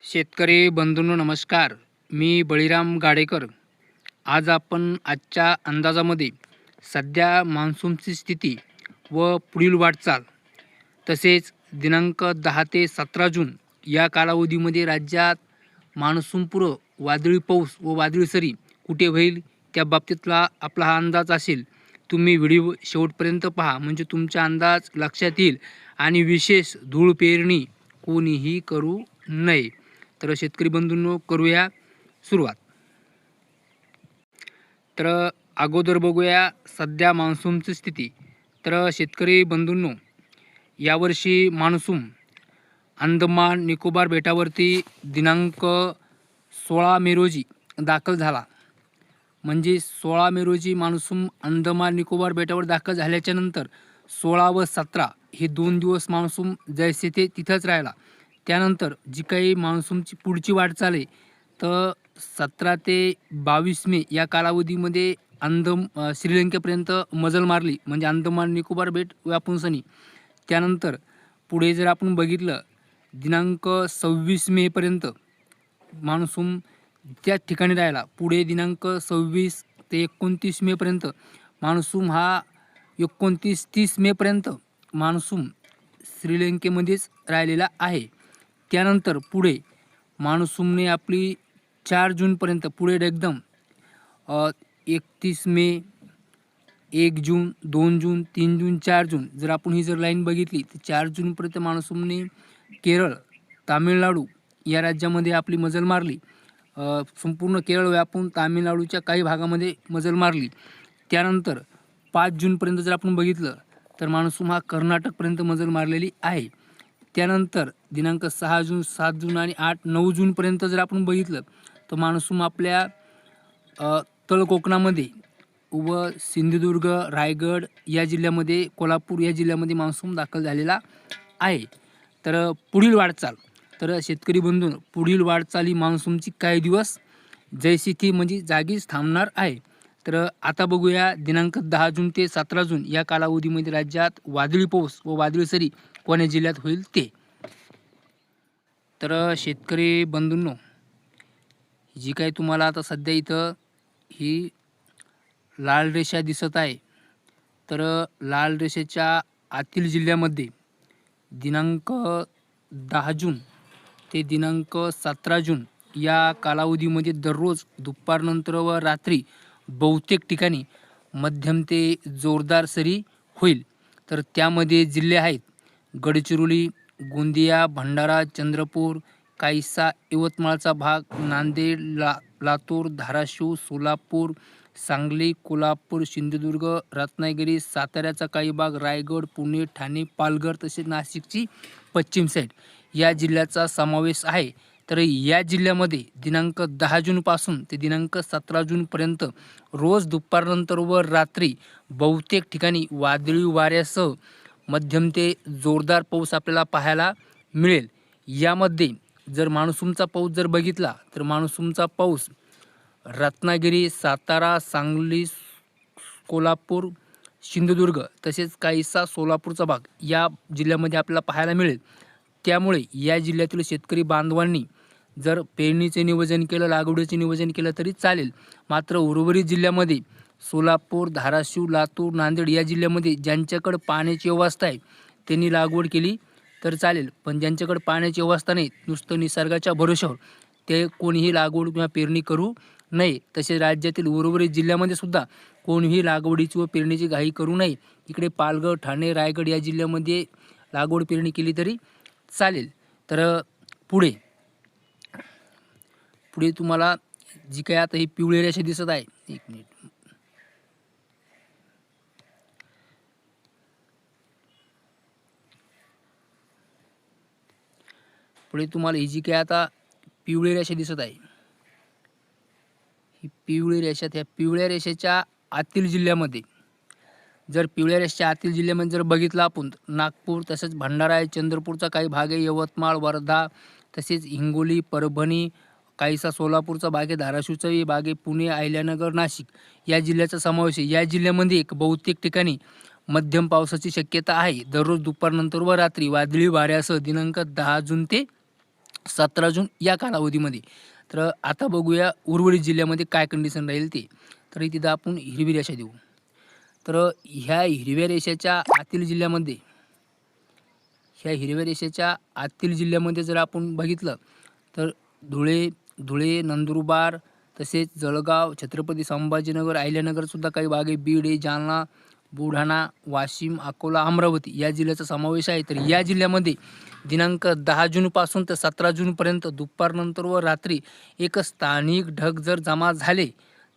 शेतकरी बंधूंनो नमस्कार. मी बळीराम गाडेकर. आज आपण आजच्या अंदाजामध्ये सध्या मान्सूनची स्थिती व पुढील वाटचाल तसेच दिनांक 10 ते 17 जून या कालावधीमध्ये राज्यात मान्सूनपूर्व वादळी पाऊस व वादळी सरी कुठे होईल त्या बाबतीतला आपला हा अंदाज असेल. तुम्ही व्हिडिओ शेवटपर्यंत पहा म्हणजे तुमचा अंदाज लक्षात येईल आणि विशेष धूळ पेरणी कोणीही करू नये. तर शेतकरी बंधूंनो करूया सुरुवात. तर अगोदर बघूया सध्या मान्सूनची स्थिती. तर शेतकरी बंधूंनो यावर्षी मान्सून अंदमान निकोबार बेटावरती दिनांक 16 मे रोजी दाखल झाला. म्हणजे 16 मे रोजी मान्सून अंदमान निकोबार बेटावर दाखल झाल्याच्या नंतर 16 व 17 हे 2 दिवस मान्सून जैसे ते तिथंच राहिला. त्यानंतर जी काही मान्सूनची पुढची वाटचाल आहे तर 17 ते 22 मे या कालावधीमध्ये श्रीलंकेपर्यंत मजल मारली म्हणजे अंदमान निकोबार बेट व्यापूनसनी. त्यानंतर पुढे जर आपण बघितलं दिनांक 26 मेपर्यंत मान्सून त्याच ठिकाणी राहिला. पुढे दिनांक 26 ते 29 मेपर्यंत मान्सून हा 29-30 मेपर्यंत मान्सून श्रीलंकेमध्येच राहिलेला आहे. त्यानंतर पुढे मान्सूनने आपली 4 जूनपर्यंत पुढे एकदम 31 मे, 1 जून, 2 जून, 3 जून, 4 जून जर आपण ही जर लाईन बघितली तर 4 जूनपर्यंत मान्सूनने केरळ, तामिळनाडू या राज्यामध्ये आपली मजल मारली. संपूर्ण केरळ व्यापून तामिळनाडूच्या काही भागामध्ये मजल मारली. त्यानंतर 5 जूनपर्यंत जर आपण बघितलं तर मान्सून हा कर्नाटकपर्यंत मजल मारलेली आहे. त्यानंतर दिनांक 6 जून, 7 जून आणि 8-9 जूनपर्यंत जर आपण बघितलं तर मान्सून आपल्या तळ कोकणामध्ये व सिंधुदुर्ग, रायगड या जिल्ह्यामध्ये, कोल्हापूर या जिल्ह्यामध्ये मान्सून दाखल झालेला आहे. तर पुढील वाटचाल तर शेतकरी बंधूंनो पुढील वाटचाल ही मान्सूनची काही दिवस जैसी ती म्हणजे जागीच थांबणार आहे. तर आता बघूया दिनांक 10 जून ते 17 जून या कालावधीमध्ये राज्यात वादळी पाऊस व वादळी सरी कोण्या जिल्ह्यात होईल ते. तर शेतकरी बंधूंनो जी काही तुम्हाला आता सध्या इथं ही लाल रेषा दिसत आहे तर लाल रेषेच्या आतील जिल्ह्यामध्ये दिनांक 10 जून ते दिनांक 17 जून या कालावधीमध्ये दररोज दुपारनंतर व रात्री बहुतेक ठिकाणी मध्यम ते जोरदार सरी होईल. तर त्यामध्ये जिल्हे आहेत गडचिरोली, गोंदिया, भंडारा, चंद्रपूर, काहीसा यवतमाळचा भाग, नांदेड, लातूर, धाराशिव, सोलापूर, सांगली, कोल्हापूर, सिंधुदुर्ग, रत्नागिरी, साताऱ्याचा काही भाग, रायगड, पुणे, ठाणे, पालघर तसेच नाशिकची पश्चिम साईड या जिल्ह्याचा समावेश आहे. तर या जिल्ह्यामध्ये दिनांक 10 जूनपासून ते दिनांक 17 जूनपर्यंत रोज दुपारनंतर व रात्री बहुतेक ठिकाणी वादळी वाऱ्यासह मध्यम ते जोरदार पाऊस आपल्याला पाहायला मिळेल. यामध्ये जर मान्सूनचा पाऊस जर बघितला तर मान्सूनचा पाऊस रत्नागिरी, सातारा, सांगली, कोल्हापूर, सिंधुदुर्ग तसेच काहीसा सोलापूरचा भाग या जिल्ह्यामध्ये आपल्याला पाहायला मिळेल. त्यामुळे या जिल्ह्यातील शेतकरी बांधवांनी जर पेरणीचे नियोजन केलं, लागवडीचे नियोजन केलं तरी चालेल. मात्र उर्वरित जिल्ह्यामध्ये सोलापूर, धाराशिव, लातूर, नांदेड या जिल्ह्यामध्ये ज्यांच्याकडे पाण्याची व्यवस्था आहे त्यांनी लागवड केली तर चालेल. पण ज्यांच्याकडे पाण्याची व्यवस्था नाही, नुसतं निसर्गाच्या भरोश्यावर, ते कोणीही लागवड किंवा पेरणी करू नये. तसेच राज्यातील उर्वरित जिल्ह्यामध्ये सुद्धा कोणीही लागवडीची व पेरणीची घाई करू नये. इकडे पालघर, ठाणे, रायगड या जिल्ह्यामध्ये लागवड पेरणी केली तरी चालेल. तर पुढे तुम्हाला जी काही आता ही पिवळी रेषा दिसत आहे, एक मिनिट, पुढे तुम्हाला ही जी काही आता पिवळी रेषा दिसत आहे, ही पिवळी रेषा, त्या पिवळ्या रेषेच्या आतील जिल्ह्यामध्ये जर पिवळ्या रेषेच्या आतील जिल्ह्यामध्ये जर बघितलं आपण नागपूर तसेच भंडारा आहे, चंद्रपूरचा काही भाग आहे, यवतमाळ, वर्धा तसेच हिंगोली, परभणी, काहीसा सोलापूरचा भाग आहे, धाराशिवचाही भाग आहे, पुणे, अहिल्यानगर, नाशिक या जिल्ह्याचा समावेश आहे. या जिल्ह्यामध्ये एक बहुतेक ठिकाणी मध्यम पावसाची शक्यता आहे. दररोज दुपारनंतर व रात्री वादळी वाऱ्यासह दिनांक 10 जून ते 17 जून या कालावधीमध्ये. तर आता बघूया उर्वरित जिल्ह्यामध्ये काय कंडिशन राहील ते. तर तिथं आपण हिरवी रेषा देऊ. तर ह्या हिरव्या रेषेच्या आतील जिल्ह्यामध्ये जर आपण बघितलं तर धुळे, नंदुरबार, तसेच जळगाव, छत्रपती संभाजीनगर, अहिल्यानगरसुद्धा काही भाग आहे, बीड आहे, जालना, बुलढाणा, वाशिम, अकोला, अमरावती या जिल्ह्याचा समावेश आहे. तर या जिल्ह्यामध्ये दिनांक 10 जूनपासून तर 17 जूनपर्यंत दुपारनंतर व रात्री एक स्थानिक ढग जर जमा झाले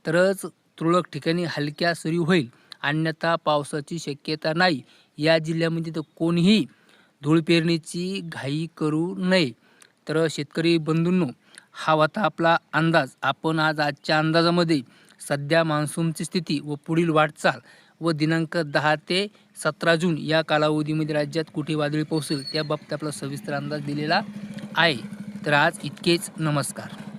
तरच तुरळक ठिकाणी हलक्या सरी होईल, अन्यथा पावसाची शक्यता नाही. या जिल्ह्यामध्ये तर कोणीही धूळ पेरणीची घाई करू नये. तर शेतकरी बंधूंनो, हा होता आपला अंदाज. आपण आजच्या अंदाजामध्ये सध्या मान्सूनची स्थिती व पुढील वाटचाल व दिनांक 10 ते 17 जून या कालावधीमध्ये राज्यात कुठे वादळी पाऊस त्या बाबतीत आपला सविस्तर अंदाज दिलेला आहे. तर आज इतकेच. नमस्कार.